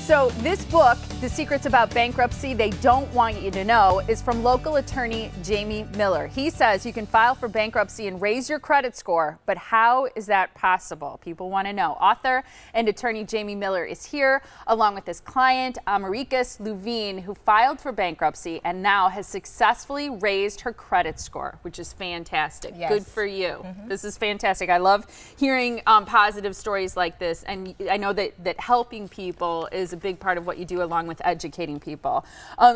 So this book, The Secrets About Bankruptcy They Don't Want You to Know, is from local attorney Jamie Miller. He says you can file for bankruptcy and raise your credit score, but how is that possible? People want to know. Author and attorney Jamie Miller is here, along with his client, Amerikus Luvene, who filed for bankruptcy and now has successfully raised her credit score, which is fantastic. Yes. Good for you. This is fantastic. I love hearing positive stories like this, and I know that helping people is a big part of what you do, along with educating people.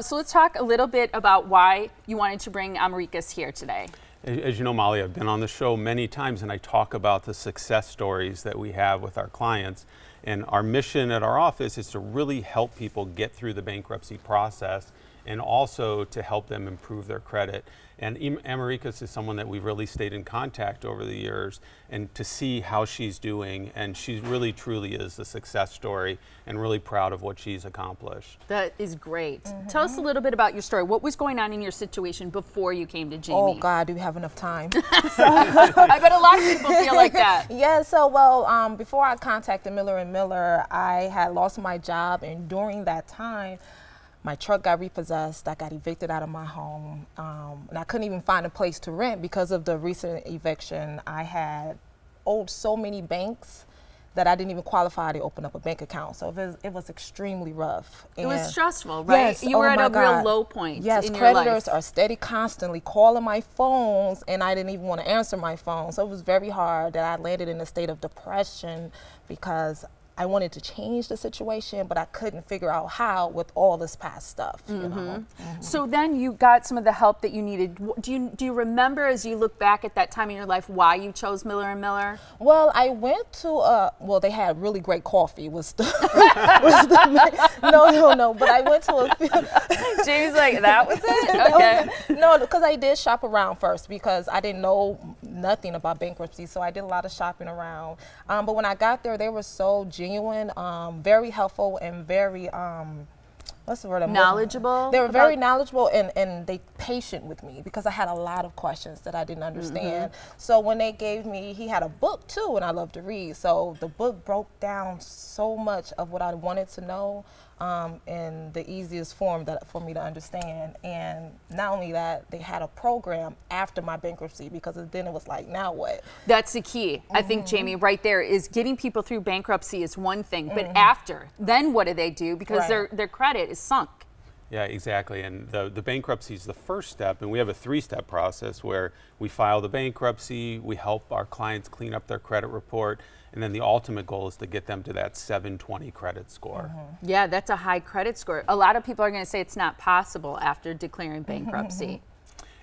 So let's talk a little bit about why you wanted to bring Amerikus here today. As you know, Molly, I've been on the show many times and I talk about the success stories that we have with our clients. And our mission at our office is to really help people get through the bankruptcy process and also to help them improve their credit. And Amerikus is someone that we've really stayed in contact over the years, and to see how she's doing, and she really truly is a success story and really proud of what she's accomplished. That is great. Tell us a little bit about your story. What was going on in your situation before you came to Jamie? Oh God, do we have enough time? I bet a lot of people feel like that. Yeah, so well, before I contacted Miller & Miller, I had lost my job, and during that time, my truck got repossessed. I got evicted out of my home, and I couldn't even find a place to rent because of the recent eviction. I had owed so many banks that I didn't even qualify to open up a bank account. So it was extremely rough. It was stressful, right? Yes, you were at a God. real low point yes, in your life. creditors are steady, constantly calling my phones, and I didn't even want to answer my phone. So it was very hard that I landed in a state of depression because I wanted to change the situation, but I couldn't figure out how with all this past stuff. You know? So then you got some of the help that you needed. Do you remember, as you look back at that time in your life, why you chose Miller & Miller? Well, I went to well, they had really great coffee. No, but I went to a Jamie's like, that was it? Okay. No, because I did shop around first because I didn't know nothing about bankruptcy, so I did a lot of shopping around. But when I got there, they were so genuine, very helpful, and very what's the word? Knowledgeable? They were very knowledgeable, and they patient with me because I had a lot of questions that I didn't understand. So when they gave me, he had a book too, and I love to read. So the book broke down so much of what I wanted to know in the easiest form for me to understand. And not only that, they had a program after my bankruptcy, because then it was like, now what? That's the key. I think, Jamie, right there is getting people through bankruptcy is one thing, but after, then what do they do? Because their credit is sunk. Yeah, exactly. And the bankruptcy is the first step, and we have a three-step process where we file the bankruptcy, we help our clients clean up their credit report, and then the ultimate goal is to get them to that 720 credit score. Yeah, that's a high credit score. A lot of people are going to say it's not possible after declaring bankruptcy.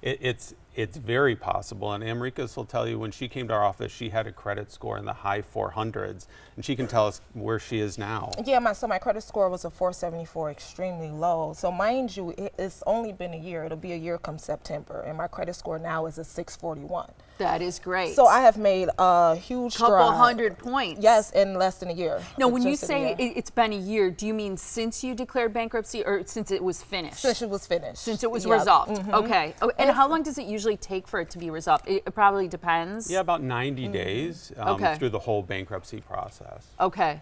It's very possible, and Amerikus will tell you when she came to our office, she had a credit score in the high 400s, and she can tell us where she is now. Yeah, so my credit score was a 474, extremely low. So mind you, it's only been a year. It'll be a year come September, and my credit score now is a 641. That is great. So I have made a huge couple stride. 100 points. Yes, in less than a year. Now, when you say it's been a year, do you mean since you declared bankruptcy, or since it was finished? Since it was finished. Since it was resolved. Okay. Oh, and how long does it usually take for it to be resolved? It probably depends. Yeah, about 90 days through the whole bankruptcy process. Okay.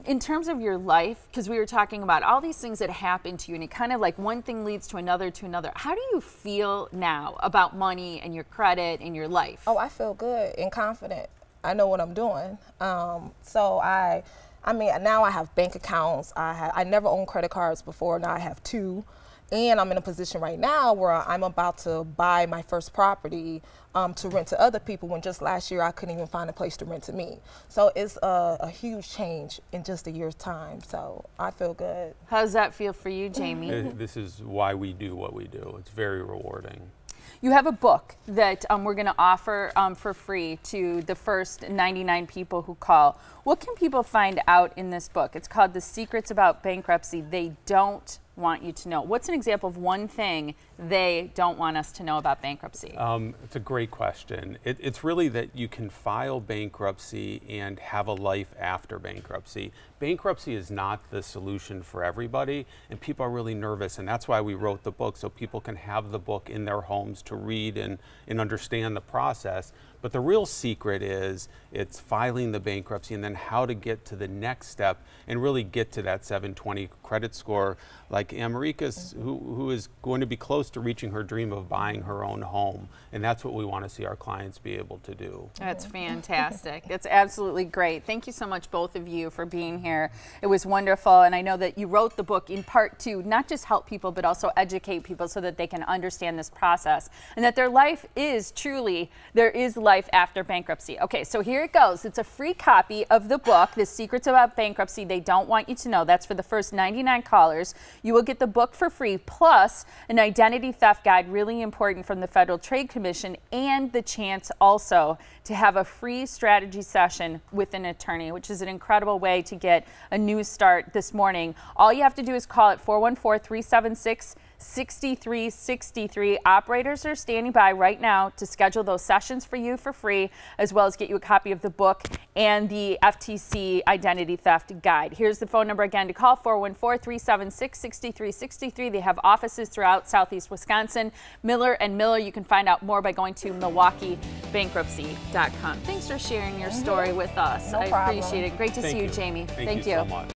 In terms of your life, because we were talking about all these things that happen to you, and it kind of like one thing leads to another to another. How do you feel now about money and your credit and your life? Oh, I feel good and confident. I know what I'm doing. So I mean, now I have bank accounts. I never owned credit cards before. Now I have two. And I'm in a position right now where I'm about to buy my first property to rent to other people, when just last year I couldn't even find a place to rent to me. So it's a huge change in just a year's time. So I feel good. How does that feel for you, Jamie? This is why we do what we do. It's very rewarding. You have a book that we're going to offer for free to the first 99 people who call. What can people find out in this book? It's called The Secrets About Bankruptcy They Don't Want You to Know. What's an example of one thing they don't want us to know about bankruptcy? It's a great question. It's really that you can file bankruptcy and have a life after bankruptcy. Bankruptcy is not the solution for everybody, and people are really nervous, and that's why we wrote the book, so people can have the book in their homes to read and understand the process. But the real secret is it's filing the bankruptcy and then how to get to the next step and really get to that 720 credit score, like Amerikus, who is going to be close to reaching her dream of buying her own home. And that's what we want to see our clients be able to do. That's fantastic. It's absolutely great. Thank you so much, both of you, for being here. It was wonderful. And I know that you wrote the book in part to not just help people, but also educate people so that they can understand this process and that their life is truly, there is life after bankruptcy. Okay, so here it goes. It's a free copy of the book, The Secrets About Bankruptcy They Don't Want You to Know. That's for the first 99 callers. You will get the book for free, plus an identity theft guide, really important, from the Federal Trade Commission, and the chance also to have a free strategy session with an attorney, which is an incredible way to get a new start this morning. All you have to do is call at 414-376-6363. Operators are standing by right now to schedule those sessions for you for free, as well as get you a copy of the book and the FTC identity theft guide. Here's the phone number again to call, 414-376-6363. They have offices throughout Southeast Wisconsin. Miller & Miller. You can find out more by going to MilwaukeeBankruptcy.com. Thanks for sharing your story with us. No I problem. appreciate it. Great to see you, Jamie. Thank you so much.